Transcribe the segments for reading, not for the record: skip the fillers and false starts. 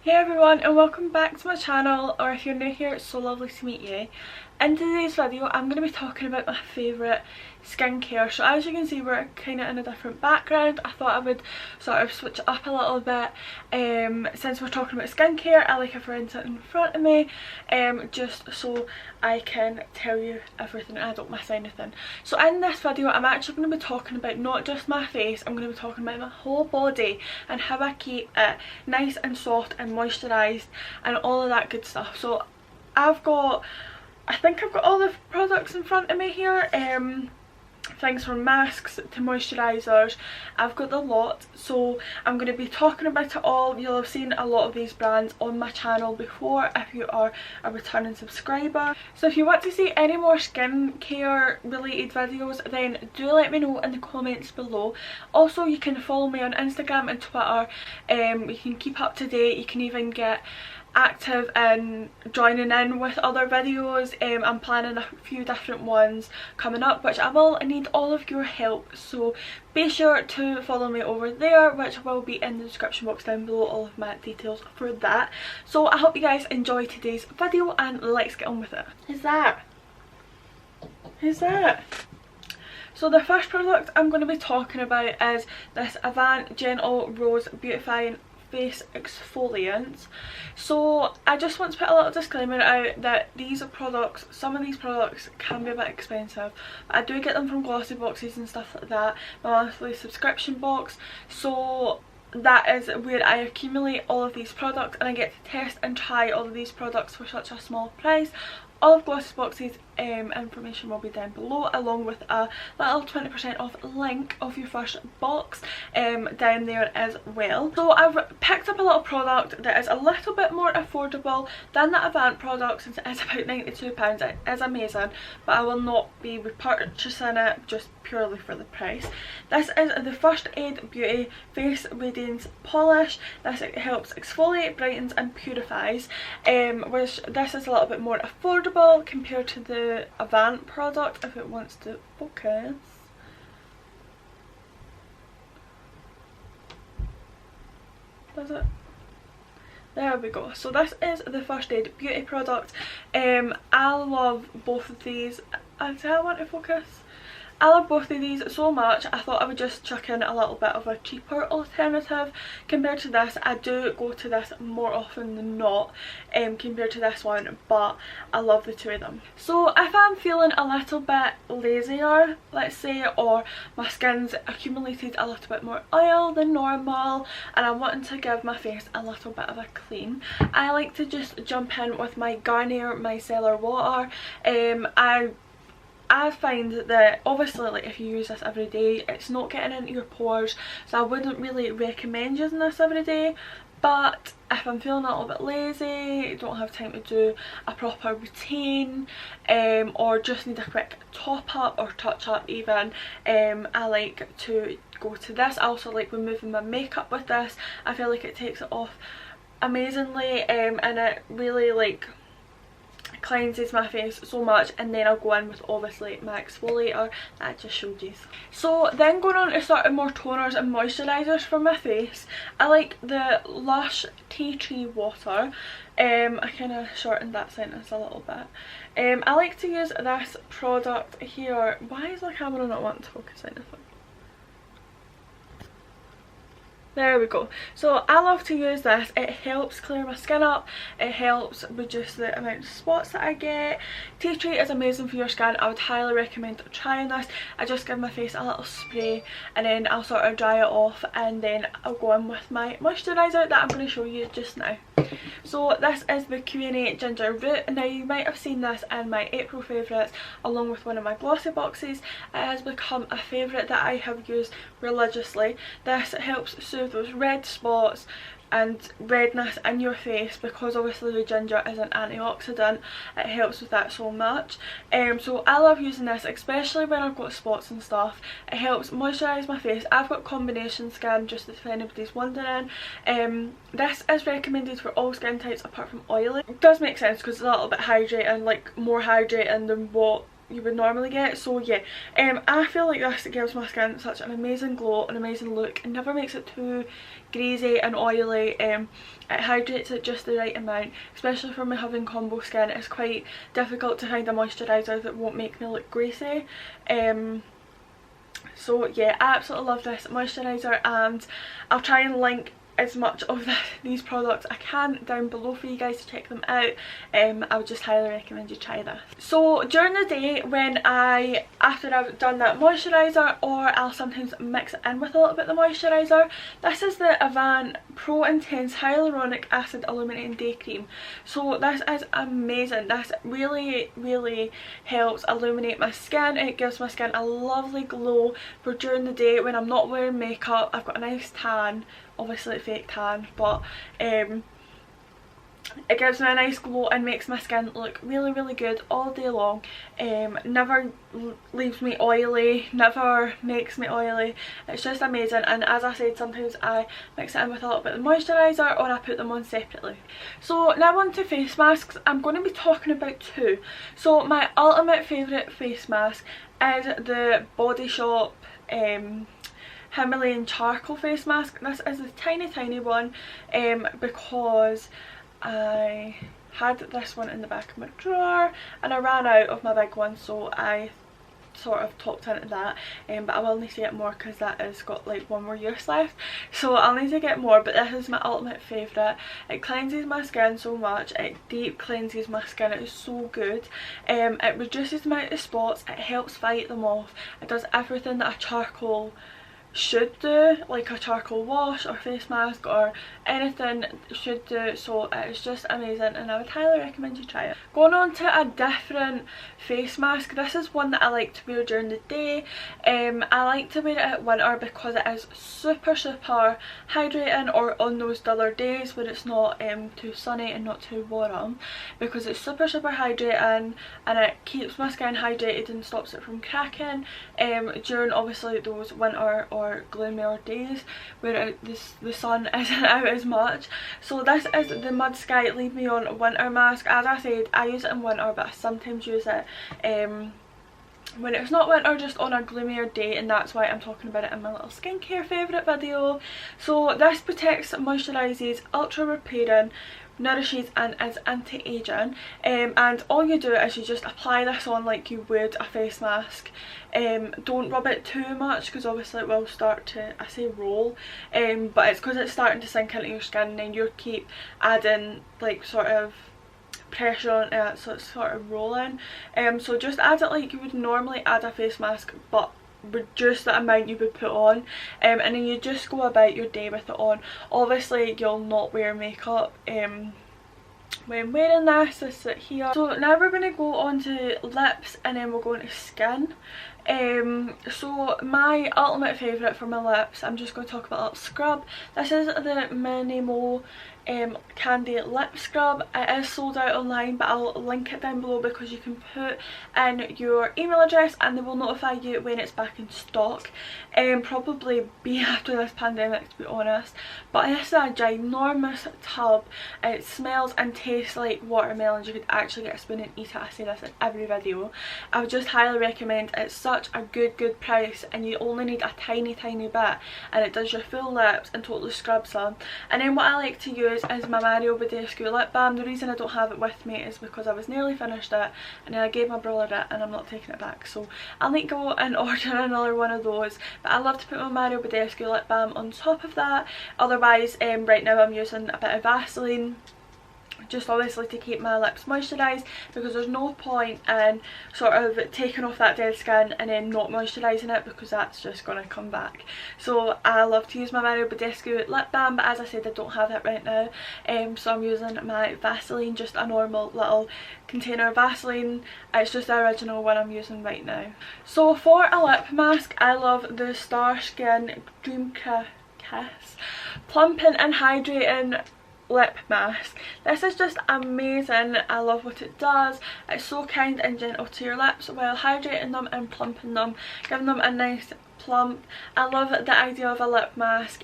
Hey everyone, and welcome back to my channel, or if you're new here, it's so lovely to meet you. In today's video I'm going to be talking about my favourite skincare. So as you can see, we're kind of in a different background. I thought I would sort of switch it up a little bit. Since we're talking about skincare, I like a friend sitting in front of me, just so I can tell you everything and I don't miss anything. So in this video I'm actually going to be talking about not just my face, I'm going to be talking about my whole body and how I keep it nice and soft and moisturised and all of that good stuff. So I think I've got all the products in front of me here. Things from masks to moisturisers, I've got the lot. So I'm going to be talking about it all. You'll have seen a lot of these brands on my channel before if you are a returning subscriber. So if you want to see any more skincare related videos, then do let me know in the comments below. Also, you can follow me on Instagram and Twitter. You can keep up to date. You can even get active and joining in with other videos. I'm planning a few different ones coming up, which I will need all of your help, so be sure to follow me over there, which will be in the description box down below, all of my details for that. So I hope you guys enjoy today's video and let's get on with it. Who's that? So the first product I'm going to be talking about is this Avant Gentle Rose Beautifying Face Exfoliant. So I just want to put a little disclaimer out that these products, some of these products can be a bit expensive, but I do get them from glossy boxes and stuff like that, my monthly subscription box. So that is where I accumulate all of these products and I get to test and try all of these products for such a small price. All of Glossy Box's information will be down below, along with a little 20% off link of your first box down there as well. So I've picked up a little product that is a little bit more affordable than the Avant product, since it is about £92. It is amazing, but I will not be repurchasing it just purely for the price. This is the First Aid Beauty Face Radiance Polish. This helps exfoliate, brightens and purifies, which this is a little bit more affordable compared to the Avant product, if it wants to focus. Does it? There we go. So this is the First Aid Beauty product. I love both of these. I want to focus. I love both of these so much, I thought I would just chuck in a little bit of a cheaper alternative compared to this. I do go to this more often than not compared to this one, but I love the two of them. So if I'm feeling a little bit lazier, let's say, or my skin's accumulated a little bit more oil than normal and I'm wanting to give my face a little bit of a clean, I like to just jump in with my Garnier Micellar Water. I find that obviously, like, if you use this every day, it's not getting into your pores, so I wouldn't really recommend using this every day. But if I'm feeling a little bit lazy, don't have time to do a proper routine, or just need a quick top up or touch up even, I like to go to this. I also like removing my makeup with this. I feel like it takes it off amazingly, and it really like cleanses my face so much. And then I'll go in with obviously my exfoliator that I just showed you. So then going on to sort of more toners and moisturisers for my face, I like the Lush Tea Tree Water. I kind of shortened that sentence a little bit. I like to use this product here. Why is my camera not wanting to focus anything? There we go. So I love to use this. It helps clear my skin up, it helps reduce the amount of spots that I get. Tea tree is amazing for your skin. I would highly recommend trying this. I just give my face a little spray and then I'll sort of dry it off, and then I'll go in with my moisturiser that I'm going to show you just now. So this is the Q&A Ginger Root. Now you might have seen this in my April favourites along with one of my glossy boxes. It has become a favourite that I have used religiously. This helps soothe those red spots and redness in your face, because obviously the ginger is an antioxidant. It helps with that so much. So I love using this, especially when I've got spots and stuff. It helps moisturise my face. I've got combination skin, just if anybody's wondering. This is recommended for all skin types apart from oily. It does make sense because it's a little bit hydrating, like more hydrating than what you would normally get. So yeah, I feel like this gives my skin such an amazing glow, an amazing look. It never makes it too greasy and oily. It hydrates it just the right amount, especially for me having combo skin. It's quite difficult to find a moisturiser that won't make me look greasy. So yeah, I absolutely love this moisturiser, and I'll try and link as much of these products I can down below for you guys to check them out. I would just highly recommend you try this. So during the day, when after I've done that moisturiser, or I'll sometimes mix it in with a little bit of the moisturiser, this is the Avan Pro Intense Hyaluronic Acid Illuminating Day Cream. So this is amazing. This really helps illuminate my skin. It gives my skin a lovely glow for during the day when I'm not wearing makeup. I've got a nice tan, obviously a fake tan, but it gives me a nice glow and makes my skin look really good all day long. Never leaves me oily, never makes me oily. It's just amazing. And as I said, sometimes I mix it in with a little bit of moisturiser, or I put them on separately. So now on to face masks. I'm going to be talking about two. So my ultimate favourite face mask is the Body Shop Himalayan charcoal face mask. This is a tiny one, because I had this one in the back of my drawer and I ran out of my big one, so I sort of topped into that. But I will need to get more because that has got like one more use left, so I'll need to get more. But this is my ultimate favourite. It cleanses my skin so much. It deep cleanses my skin. It is so good. It reduces the amount of spots. It helps fight them off. It does everything that a charcoal should do, like a charcoal wash or face mask or anything should do. So it is just amazing, and I would highly recommend you try it. Going on to a different face mask. This is one that I like to wear during the day. I like to wear it at winter because it is super hydrating, or on those duller days where it's not too sunny and not too warm, because it's super hydrating and it keeps my skin hydrated and stops it from cracking during obviously those winter or gloomier days where the sun isn't out as much. So this is the Mud Sky Leave Me On winter mask. As I said, I use it in winter, but I sometimes use it when it's not winter, just on a gloomier day, and that's why I'm talking about it in my little skincare favourite video. So this protects, moisturises, ultra repairing, nourishes and is anti-aging, and all you do is you just apply this on like you would a face mask. Don't rub it too much because obviously it will start to, I say roll, but it's because it's starting to sink into your skin, and then you keep adding like sort of pressure on it, so it's sort of rolling. So just add it like you would normally add a face mask, but reduce the amount you would put on, and then you just go about your day with it on. Obviously you'll not wear makeup when wearing this is it here. So now we're going to go on to lips, and then we'll go into skin. So my ultimate favourite for my lips, I'm just going to talk about lip scrub. This is the Minimal Candy Lip Scrub. It is sold out online, but I'll link it down below because you can put in your email address and they will notify you when it's back in stock. Probably be after this pandemic, to be honest. But this is a ginormous tub. It smells and tastes like watermelons. You could actually get a spoon and eat it. I say this in every video. I would just highly recommend. It's such a good price, and you only need a tiny bit, and it does your full lips and totally scrubs them. And then what I like to use is my Mario Badescu lip balm. The reason I don't have it with me is because I was nearly finished it and then I gave my brother it and I'm not taking it back, so I'll need to go and order another one of those. But I love to put my Mario Badescu lip balm on top of that. Otherwise right now I'm using a bit of Vaseline, just obviously to keep my lips moisturised, because there's no point in sort of taking off that dead skin and then not moisturising it, because that's just going to come back. So I love to use my Mario Badescu lip balm, but as I said I don't have it right now, so I'm using my Vaseline, just a normal little container of Vaseline. It's just the original one I'm using right now. So for a lip mask, I love the Star Skin Dream Kiss Plumping and Hydrating lip mask. This is just amazing. I love what it does. It's so kind and gentle to your lips while hydrating them and plumping them, giving them a nice plump. I love the idea of a lip mask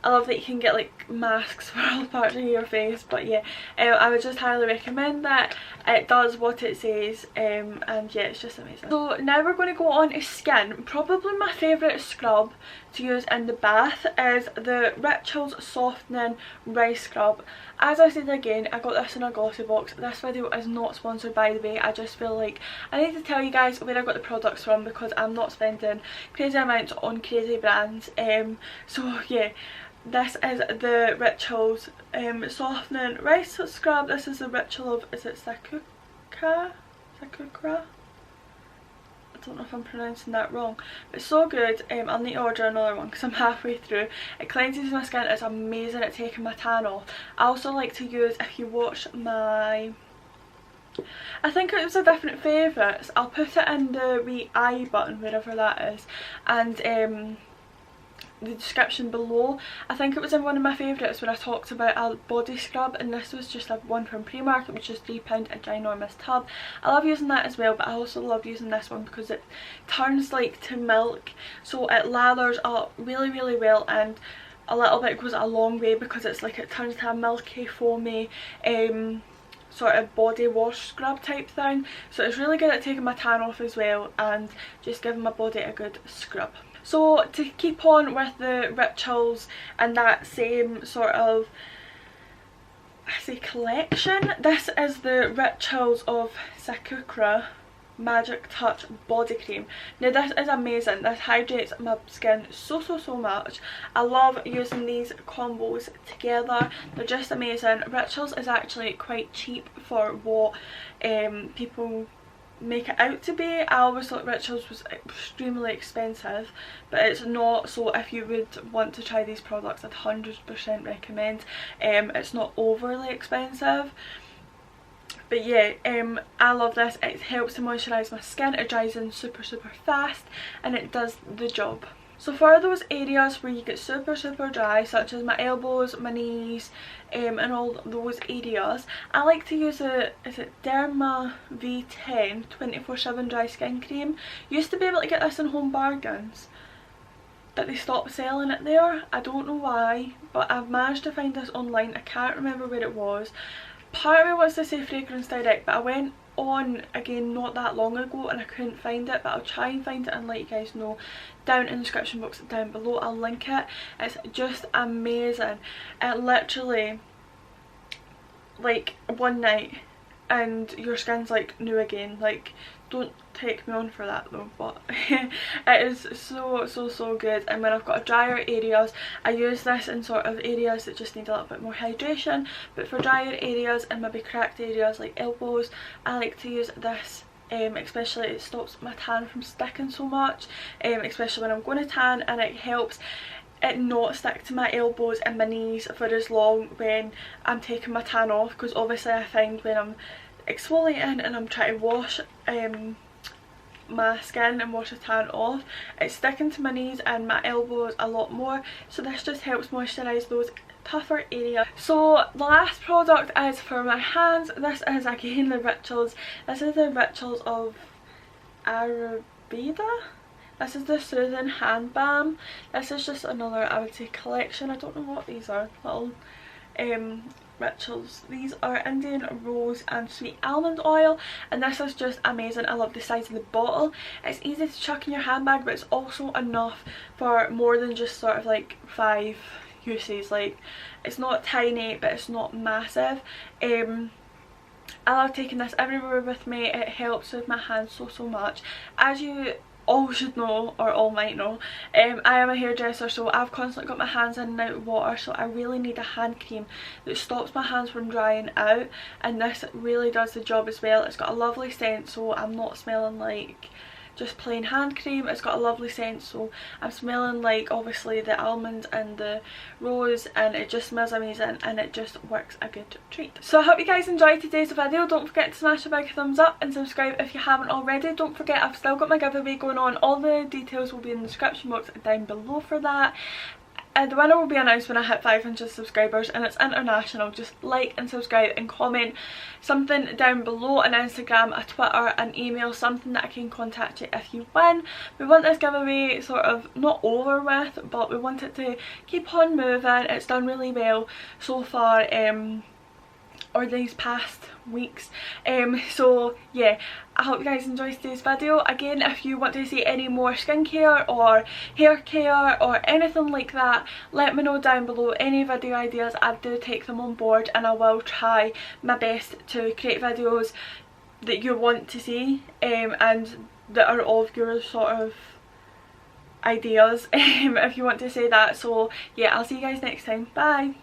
I love that you can get like masks for all parts of your face. But yeah, I would just highly recommend that. It does what it says, and yeah, it's just amazing. So now we're going to go on to skin. Probably my favourite scrub to use in the bath is the Rituals Softening Rice Scrub. As I said again, I got this in a glossy box. This video is not sponsored, by the way. I just feel like I need to tell you guys where I got the products from because I'm not spending crazy amounts on crazy brands. So yeah, this is the Rituals Softening Rice Scrub. This is the Ritual of, is it Sakura? I don't know if I'm pronouncing that wrong, but it's so good. I'll need to order another one because I'm halfway through. It cleanses my skin, it's amazing at taking my tan off. I also like to use, if you watch my, I think it was a different favourites, I'll put it in the wee I button, wherever that is, and the description below. I think it was in one of my favourites where I talked about a body scrub, and this was just a one from Primark. It was just £3, a ginormous tub. I love using that as well, but I also love using this one because it turns like to milk, so it lathers up really well, and a little bit goes a long way because it's like it turns to a milky, foamy sort of body wash scrub type thing. So it's really good at taking my tan off as well and just giving my body a good scrub. So to keep on with the rituals and that same sort of, I say, collection, this is the Rituals of Sakura Magic Touch Body Cream. Now this is amazing. This hydrates my skin so much. I love using these combos together. They're just amazing. Rituals is actually quite cheap for what people make it out to be. I always thought Rituals was extremely expensive, but it's not. So if you would want to try these products, I'd 100% recommend. It's not overly expensive. But yeah, I love this. It helps to moisturise my skin. It dries in super fast and it does the job. So for those areas where you get super dry, such as my elbows, my knees, and all those areas, I like to use a, is it Derma V10 24/7 dry skin cream. Used to be able to get this in Home Bargains, but they stopped selling it there. I don't know why, but I've managed to find this online. I can't remember where it was. Part of me wants to say Fragrance Direct, but I went on again not that long ago and I couldn't find it, but I'll try and find it and let you guys know down in the description box down below. I'll link it. It's just amazing. It literally, like, one night and your skin's like new again. Like, don't take me on for that though, but it is so good. And when I've got drier areas, I use this in sort of areas that just need a little bit more hydration, but for drier areas and maybe cracked areas like elbows, I like to use this. Especially it stops my tan from sticking so much, especially when I'm going to tan, and it helps it not stick to my elbows and my knees for as long when I'm taking my tan off, because obviously I find when I'm exfoliating and I'm trying to wash my skin and wash the tan off, it's sticking to my knees and my elbows a lot more, so this just helps moisturise those tougher areas. So the last product is for my hands. This is again the Rituals. This is the Rituals of Ayurveda. This is the Soothing Hand Balm. This is just another, I would say, collection. I don't know what these are. Little Rituals. These are Indian Rose and Sweet Almond Oil, and this is just amazing. I love the size of the bottle. It's easy to chuck in your handbag, but it's also enough for more than just sort of like 5 uses. Like, it's not tiny, but it's not massive. I love taking this everywhere with me. It helps with my hands so much. As you all should know, or all might know, I am a hairdresser, so I've constantly got my hands in and out of water, so I really need a hand cream that stops my hands from drying out, and this really does the job as well. It's got a lovely scent, so I'm not smelling like just plain hand cream. It's got a lovely scent, so I'm smelling like obviously the almond and the rose, and it just smells amazing and it just works a good treat. So I hope you guys enjoyed today's video. Don't forget to smash a big thumbs up and subscribe if you haven't already. Don't forget, I've still got my giveaway going on. All the details will be in the description box down below for that. the winner will be announced when I hit 500 subscribers, and it's international. Just like and subscribe and comment something down below, an Instagram, a Twitter, an email, something that I can contact you if you win. We want this giveaway sort of not over with, but we want it to keep on moving. It's done really well so far, or these past weeks. So yeah, I hope you guys enjoyed today's video. Again, if you want to see any more skincare or hair care or anything like that, let me know down below. Any video ideas, I do take them on board, and I will try my best to create videos that you want to see, and that are of your sort of ideas, if you want to say that. So yeah, I'll see you guys next time. Bye.